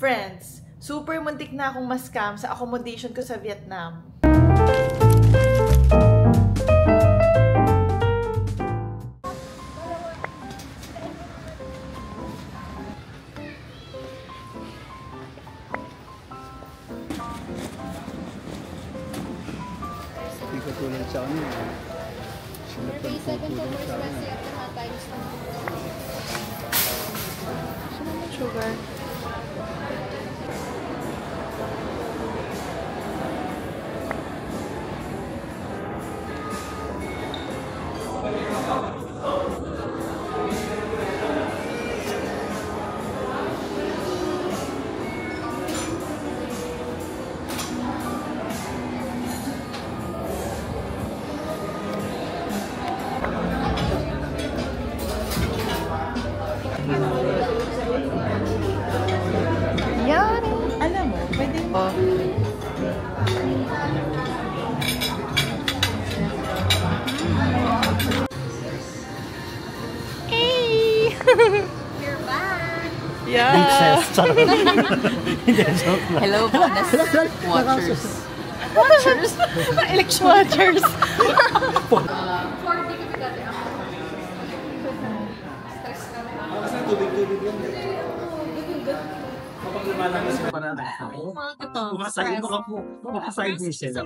Friends, super muntik na akong ma-scam sa accommodation ko sa Vietnam. Hindi ko tulad sa amin. Birthday 7 followers kasi at mga times na. Saan naman sugar? Yan! Alam mo, pwede mo. Hey! You're back! Yeah! Hello, bonus watchers. Watchers! Election watchers! 40 kami dati ako. Stress kami. Tubig-tubig lang. Kapag lumalang na sila para bumasahin mo ka po. Bumasahin mo sila.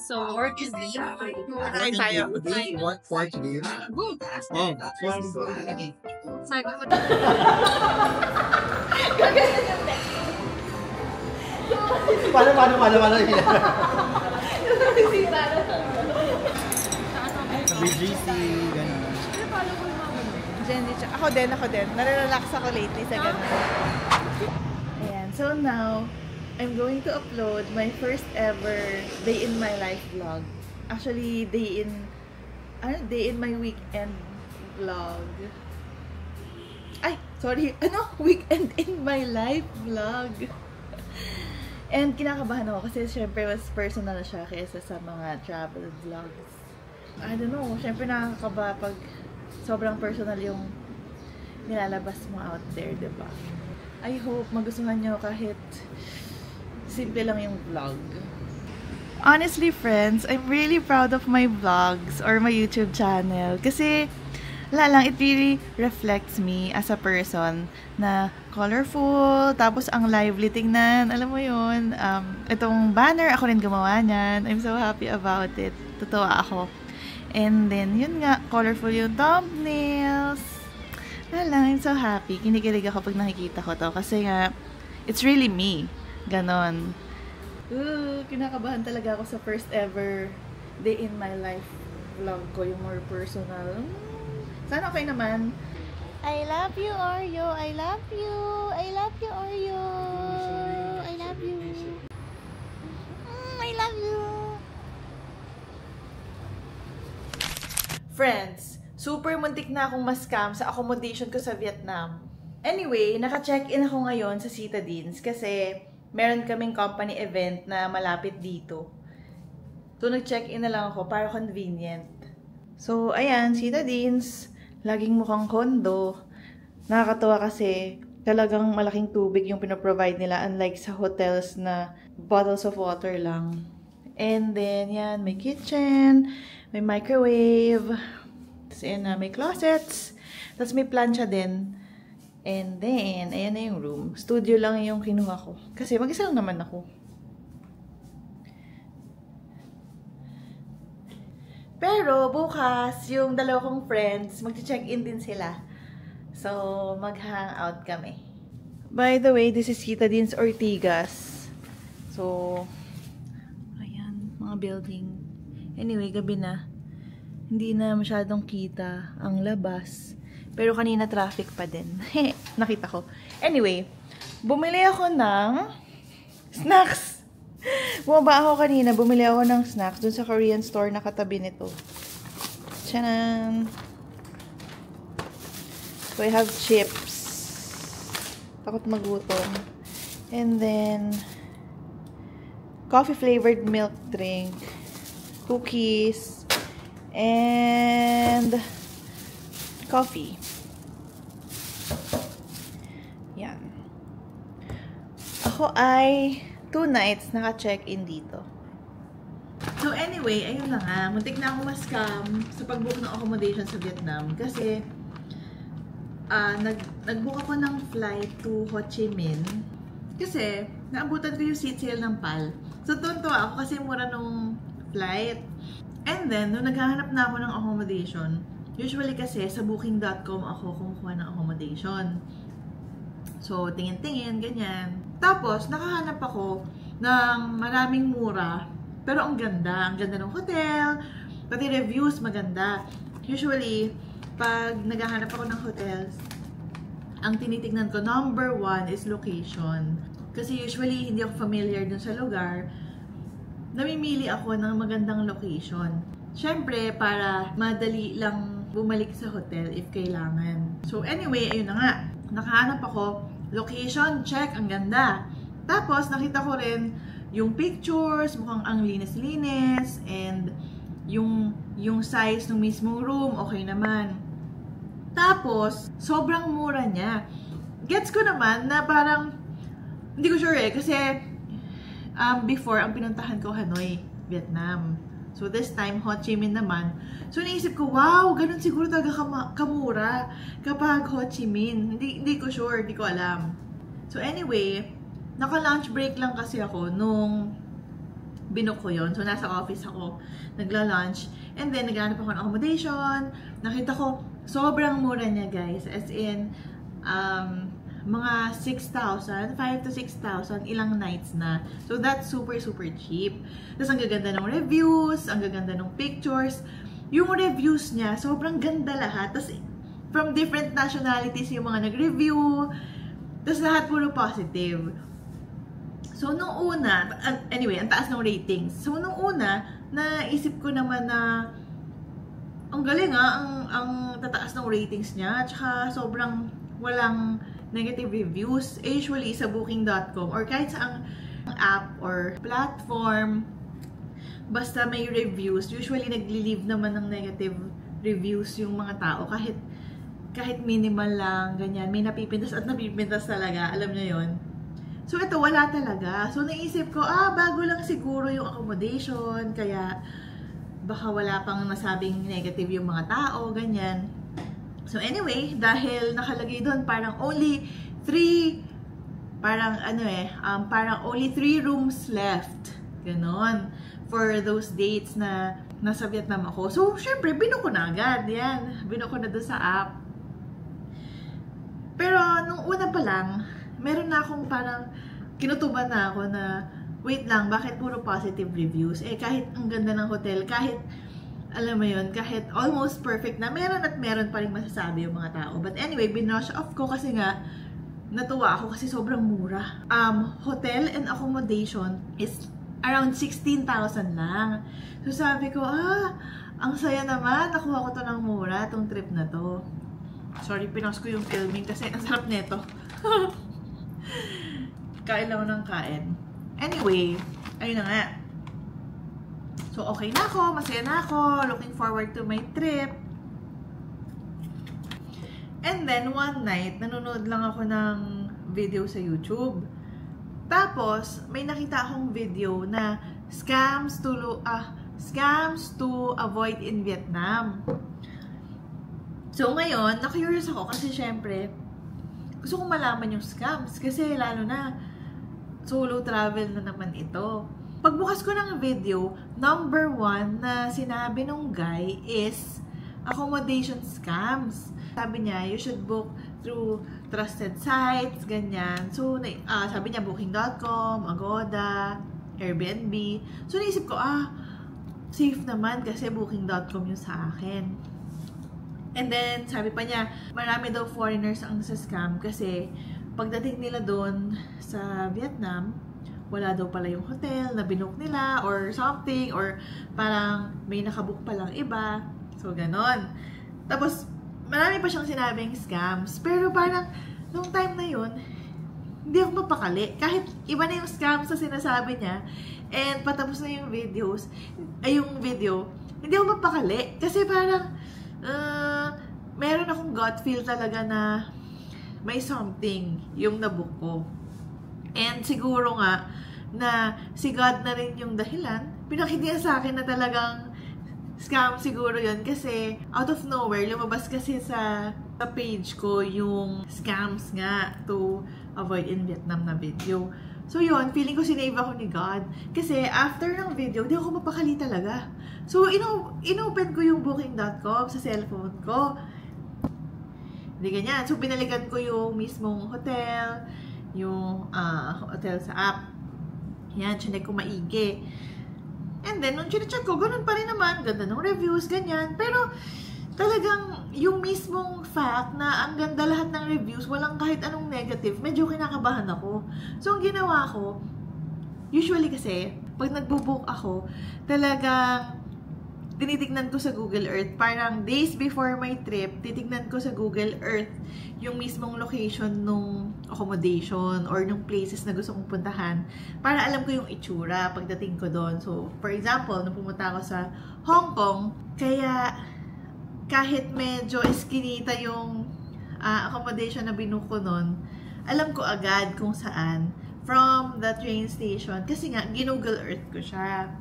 So, work is leave. Kain tayo. What part do you? Oh, paano sila? BGC, gano'n. Ako din. Nare-relax ako lately sa ganun. Ayan. So now, I'm going to upload my first ever day in my life vlog. Actually, day in my weekend vlog. Ay, sorry. Weekend in my life vlog. And kinakabahan ako kasi syempre mas personal siya kaysa sa mga travel vlogs. I don't know, syempre nakakaba pag sobrang personal yung nilalabas mo out there, diba? I hope magustuhan nyo kahit simple lang yung vlog. Honestly, friends, I'm really proud of my vlogs or my YouTube channel kasi it really reflects me as a person na colorful, tapos ang lively tingnan, alam mo yun. Itong banner, ako rin gumawa niyan. I'm so happy about it. Totoo ako. And then, yun nga, colorful yung thumbnails. I'm so happy. Kinikilig ako pag nakikita ko to. Kasi nga, it's really me. Ganon. Kinakabahan talaga ako sa first ever day in my life vlog ko. Yung more personal. Sana okay naman. I love you, Oreo. I love you. I love you, Oreo. I love you. I love you. Friends, super muntik na akong ma-scam sa accommodation ko sa Vietnam. Anyway, naka-check-in ako ngayon sa Citadines kasi meron kaming company event na malapit dito. So, nag-check-in na lang ako para convenient. So, ayan, Citadines. Laging mukhang condo. Nakakatawa kasi talagang malaking tubig yung pinaprovide nila unlike sa hotels na bottles of water lang. And then, yan, may kitchen, may microwave, tapos ayan na, may closets, tapos may plancha din. And then, ayan na yung room. Studio lang yung kinuha ko. Kasi mag-isa lang naman ako. Pero, bukas, yung dalawa kong friends, mag-check-in din sila. So, mag-hangout kami. By the way, this is Citadines Ortigas. So, ayan, mga building. Anyway, gabi na. Hindi na masyadong kita ang labas. Pero kanina traffic pa din. Nakita ko. Anyway, bumili ako ng snacks. Bumaba ako kanina, bumili ako ng snacks dun sa Korean store na katabi nito. Tchanan! So, I have chips. Takot magutom. And then, coffee-flavored milk drink. Cookies. And coffee. Yan. ako ay 2 nights naka-check-in dito. So anyway, ayun na nga. Muntik na ako ma-scam sa pag-book ng accommodation sa Vietnam. Kasi, nag-book ako ng flight to Ho Chi Minh. Kasi, naabutan ko yung seat sale ng PAL. So, tuntua ako kasi mura nung flight. And then, nung naghahanap na ako ng accommodation, usually kasi sa booking.com ako kumukuha ng accommodation. So, tingin-tingin, ganyan. Tapos, nakahanap ako ng maraming mura. Pero ang ganda. Ang ganda ng hotel. Pati reviews, maganda. Usually, pag naghahanap ako ng hotels, ang tinitignan ko, number 1 is location. Kasi usually, hindi ako familiar dun sa lugar. Namimili ako ng magandang location. Siyempre, para madali lang bumalik sa hotel if kailangan. So anyway, ayun na nga. Nakahanap ako. Location, check. Ang ganda. Tapos, nakita ko rin yung pictures, mukhang ang linis-linis, and yung size ng mismong room, okay naman. Tapos, sobrang mura niya. Gets ko naman na parang, hindi ko sure kasi before, ang pinuntahan ko Hanoi, Vietnam. So, this time, Ho Chi Minh naman. So, naisip ko, wow, ganun siguro talaga kamura kapag Ho Chi Minh. Hindi ko sure, hindi ko alam. So, anyway, naka-lunch break lang kasi ako nung binook ko yun. So, nasa office ako, nagla-lunch. And then, naghanap ako ng accommodation. Nakita ko, sobrang mura niya, guys. As in, mga 6,000, 5 to 6,000, ilang nights na. So, that's super, super cheap. Tapos, ang gaganda ng reviews, ang gaganda ng pictures. Yung reviews niya, sobrang ganda lahat. Tapos, from different nationalities yung mga nag-review. Tapos, lahat puro positive. So, nung una, anyway, ang taas ng ratings. So, nung una, naisip ko naman na ang galing ang tataas ng ratings niya. Tsaka, sobrang walang negative reviews. Usually, sa booking.com or kahit sa app or platform, basta may reviews, usually nagli-leave naman ng negative reviews yung mga tao. Kahit minimal lang, ganyan. May napipintas at napipintas talaga. Alam niyo yon. So, ito, wala talaga. So, naisip ko, bago lang siguro yung accommodation, kaya baka wala pang nasabing negative yung mga tao, ganyan. So, anyway, dahil nakalagay doon, parang only 3 rooms left. Ganon. For those dates na nasa Vietnam ako. So, syempre, binuko na agad. Yan. Binuko na doon sa app. Pero, nung una pa lang, meron na akong parang kinutuban na ako na, wait lang, bakit puro positive reviews? Kahit ang ganda ng hotel, kahit, alam mo yun, kahit almost perfect na, meron pa rin masasabi yung mga tao. But anyway, binrush off ko kasi nga, natuwa ako kasi sobrang mura. Hotel and accommodation is around 16,000 lang. So sabi ko, ang saya naman, nakuha ko to ng mura, tong trip na to. Sorry, pinos ko yung filming kasi ang sarap nito. Kain lang ng kain. Anyway, ayun na nga. So, okay na ako. Masaya na ako. Looking forward to my trip. And then, one night, nanonood lang ako ng video sa YouTube. Tapos, may nakita akong video na scams to avoid in Vietnam. So, ngayon, na-curious ako kasi syempre, gusto kong malaman yung scams kasi lalo na solo travel na naman ito. Pagbukas ko ng video, number 1 na sinabi nung guy is accommodation scams. Sabi niya, you should book through trusted sites, ganyan. So, sabi niya booking.com, Agoda, Airbnb. So, naisip ko, safe naman kasi booking.com yung sa akin. And then, sabi pa niya, marami daw foreigners ang nasa-scam kasi pagdating nila doon sa Vietnam, wala daw pala yung hotel na binook nila or something, or parang may nakabook palang iba. So, ganon. Tapos, marami pa siyang sinabing scams. Pero parang, nung time na yun, hindi ako mapakali. Kahit iba na yung scams na sinasabi niya, and patapos na yung video, hindi ako mapakali. Kasi parang, meron akong gut feel talaga na may something yung nabook ko. And siguro nga na si God na rin yung dahilan. Pinakita niya sa akin na talagang scam siguro yun kasi out of nowhere, lumabas kasi sa page ko yung scams nga to avoid in Vietnam na video. So yun, feeling ko sinave ako ni God. Kasi after ng video, di ako mapakali talaga. So inopen ko yung booking.com sa cellphone ko. Hindi ganyan. So binalikan ko yung mismong hotel, yung hotel sa app. Yan, chinek ko maigi. And then, nung chinecheck ko, ganun pa rin naman. Ganda ng reviews, ganyan. Pero, talagang yung mismong fact na ang ganda lahat ng reviews, walang kahit anong negative, medyo kinakabahan ako. So, ang ginawa ko, usually kasi, pag nagbo-book ako, talagang tinitignan ko sa Google Earth. Parang days before my trip, titignan ko sa Google Earth yung mismong location nung accommodation or nung places na gusto kong puntahan para alam ko yung itsura pagdating ko doon. So, for example, nung pumunta ako sa Hong Kong, kaya kahit medyo eskinita yung accommodation na binuko nun, alam ko agad kung saan from the train station kasi nga, ginoogle Earth ko siya.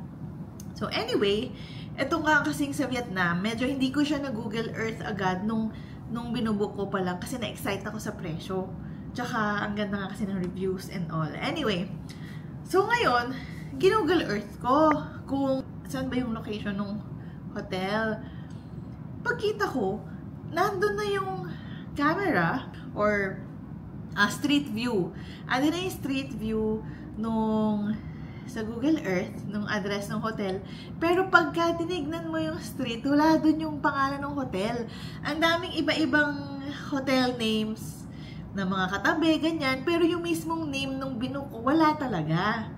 So, anyway, ito nga kasing sa Vietnam, medyo hindi ko siya na Google Earth agad nung binubuk ko pa lang kasi na-excite ako sa presyo. Tsaka, ang ganda nga kasi ng reviews and all. Anyway, so ngayon, ginoogle Earth ko kung saan ba yung location ng hotel. Pagkita ko, nandun na yung camera or street view. Ano na yung street view nung sa Google Earth, nung address ng hotel. Pero pagka tinignan mo yung street, wala dun yung pangalan ng hotel. Ang daming iba-ibang hotel names na mga katabi, ganyan. Pero yung mismong name nung binuko, wala talaga.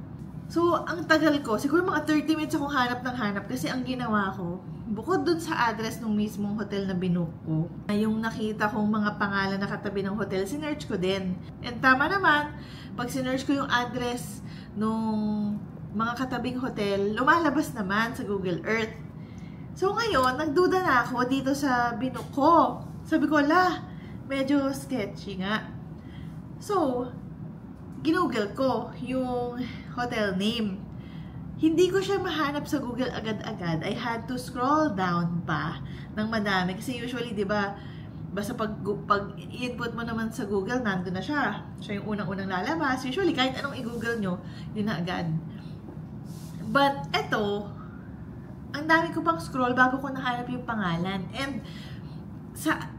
So, ang tagal ko, siguro mga 30 minutes akong hanap ng hanap kasi ang ginawa ko, bukod dun sa address ng mismong hotel na binuko, yung nakita kong mga pangalan na katabi ng hotel, sinearch ko din. And tama naman, pag sinearch ko yung address nung mga katabing hotel, lumalabas naman sa Google Earth. So ngayon, nagduda na ako dito sa binuko. Sabi ko, medyo sketchy nga. So, ginoogle ko yung hotel name. Hindi ko siya mahanap sa Google agad-agad. I had to scroll down pa ng madami. Kasi usually, di ba, basta pag i-input mo naman sa Google, nandun na siya. Siya yung unang-unang lalabas. Usually, kahit anong i-Google nyo, yun na agad. But, eto, ang dami ko pang scroll bago ko nahanap yung pangalan. And, sa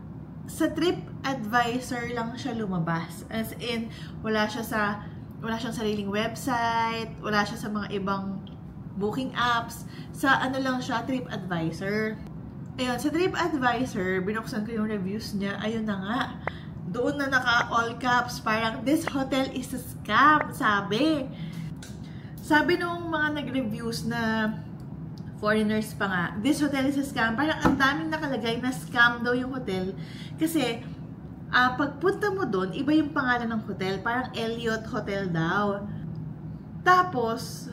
TripAdvisor lang siya lumabas. As in, wala siyang sariling website, wala siya sa mga ibang booking apps. Sa ano lang siya, TripAdvisor. Ayun, sa TripAdvisor, binuksan ko yung reviews niya. Ayun na nga. Doon na naka-all caps. Parang, this hotel is a scam, sabi. Sabi nung mga nag-reviews na foreigners pa nga, this hotel is a scam. Parang ang daming nakalagay na scam daw yung hotel. Kasi, pagpunta mo doon, iba yung pangalan ng hotel. Parang Elliot Hotel daw. Tapos,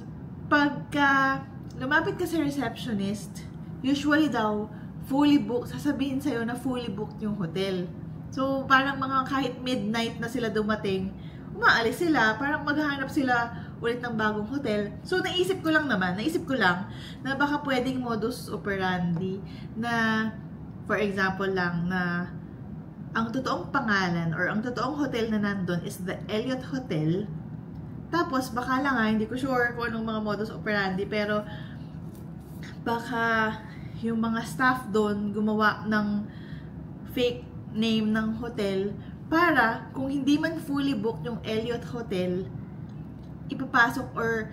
pagka lumapit ka sa receptionist, usually daw, fully booked, sasabihin sa'yo na fully booked yung hotel. So, parang mga kahit midnight na sila dumating, umaalis sila, parang maghahanap sila ulit ng bagong hotel. So, naisip ko lang na baka pwedeng modus operandi na, for example lang, na ang totoong pangalan or ang totoong hotel na nandun is the Elliot Hotel. Tapos, baka lang hindi ko sure kung anong mga modus operandi, pero baka yung mga staff doon gumawa ng fake name ng hotel para kung hindi man fully booked yung Elliot Hotel, ipapasok or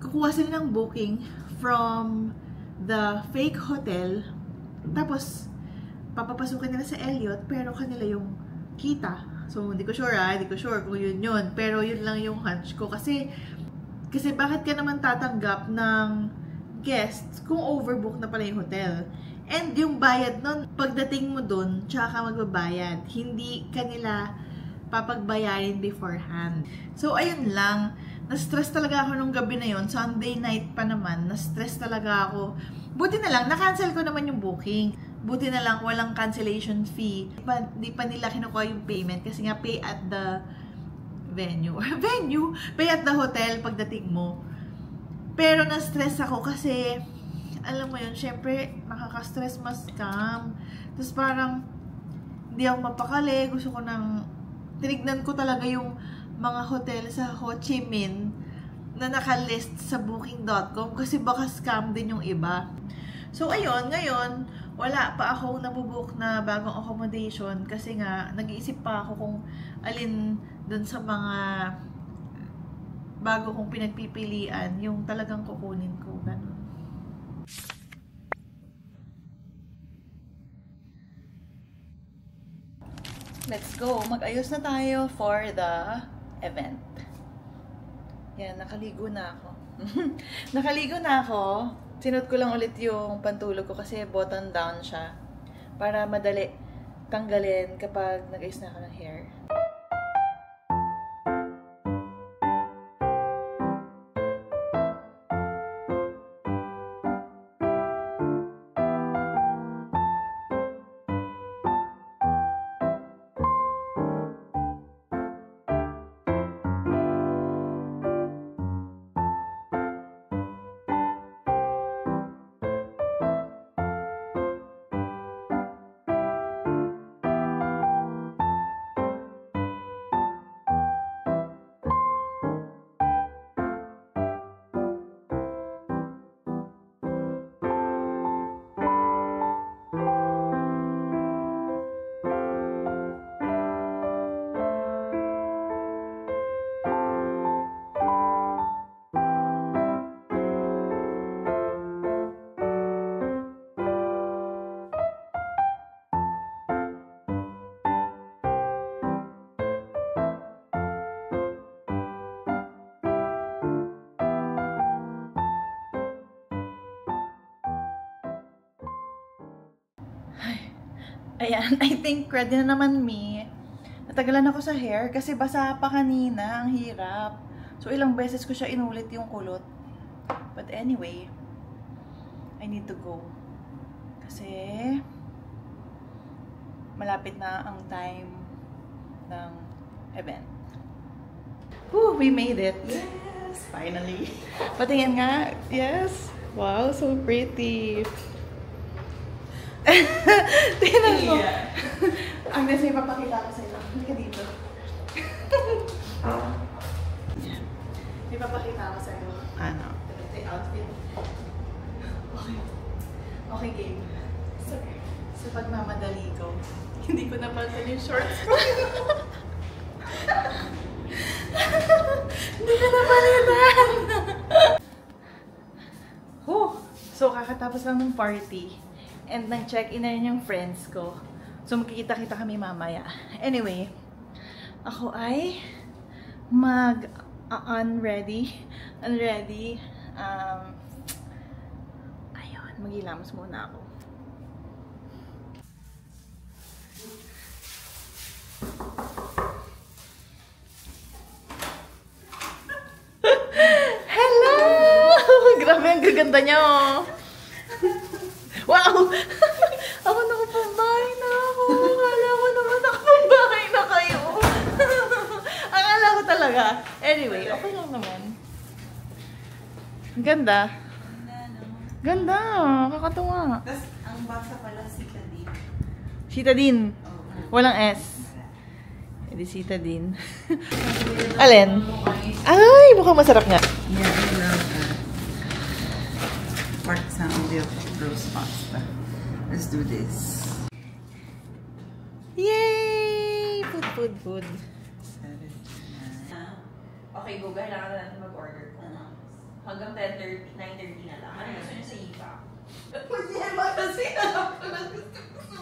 kukuha sila ng booking from the fake hotel, tapos papapasukin nila sa Elliot pero kanila yung kita. So, hindi ko sure kung yun. Pero yun lang yung hunch ko. Kasi bakit ka naman tatanggap ng guests kung overbook na pala yung hotel? And yung bayad nun, pagdating mo dun, tsaka ka magbabayad. Hindi kanila papagbayarin beforehand. So, ayun lang. Na-stress talaga ako nung gabi na yun. Sunday night pa naman. Na-stress talaga ako. Buti na lang, na-cancel ko naman yung booking. Buti na lang, walang cancellation fee. Di pa nila kinukuha yung payment kasi nga pay at the venue. Venue? Pay at the hotel pagdating mo. Pero na-stress ako kasi, alam mo yun, syempre, nakaka-stress ma-scam. Tapos parang, hindi ako mapakali. Gusto ko tinignan ko talaga yung mga hotel sa Ho Chi Minh na nakalist sa booking.com kasi baka scam din yung iba. So, ayun, ngayon, wala pa ako nabubook na bagong accommodation kasi nga, nag-iisip pa ako kung alin dun sa mga bago kong pinagpipilian, yung talagang kukunin ko, ganun. Let's go! Mag-ayos na tayo for the event. Yan, nakaligo na ako. Nakaligo na ako. Sinot ko lang ulit yung pantulog ko kasi button down siya para madali tanggalin kapag nag-ayos na ako ng hair. Ayan, I think ready na naman me. Natagalan ako sa hair kasi basa pa kanina, ang hirap. So ilang beses ko siya inulit yung kulot. But anyway, I need to go. Kasi malapit na ang time ng event. Woo, we made it. Yes, finally. Patingin nga. Yes. Wow, so pretty. Tingnan mo. Agnes, may papakita ko sa iyo. Halika dito. May papakita ko sa iyo. Ano? Ito yung outfit. Okay. Okay, game. So, pagmamadali ko, hindi ko napansin yung shorts ko. Hindi ko napalitan. So, kakatapos lang ng party. And nag-check-in na rin yung friends ko. So, magkikita-kita kami mamaya. Anyway, ako ay mag-unready. Ayun, maghilamos muna ako. Hello! Grabe ang gaganda niya, oh. Wow! Ako nakapambahay na ako. Akala ko naman nakapambahay na kayo. Akala ko talaga. Anyway, okay lang naman. Ganda. Ganda. Kakatuwa. Tapos, ang basa pala Citadin. Citadin. Walang S. Hindi Citadin. Alin? Ay, mukhang masarap nga. Yeah, I love pork sandwich roast pasta. Let's do this. Yay! Food. Okay, go. Kailangan natin mag-order ko. Hanggang 10:30, 9:30 na lang. Ano gusto niyo sa iba? Pag-yema kasi alam ko na gusto ko sa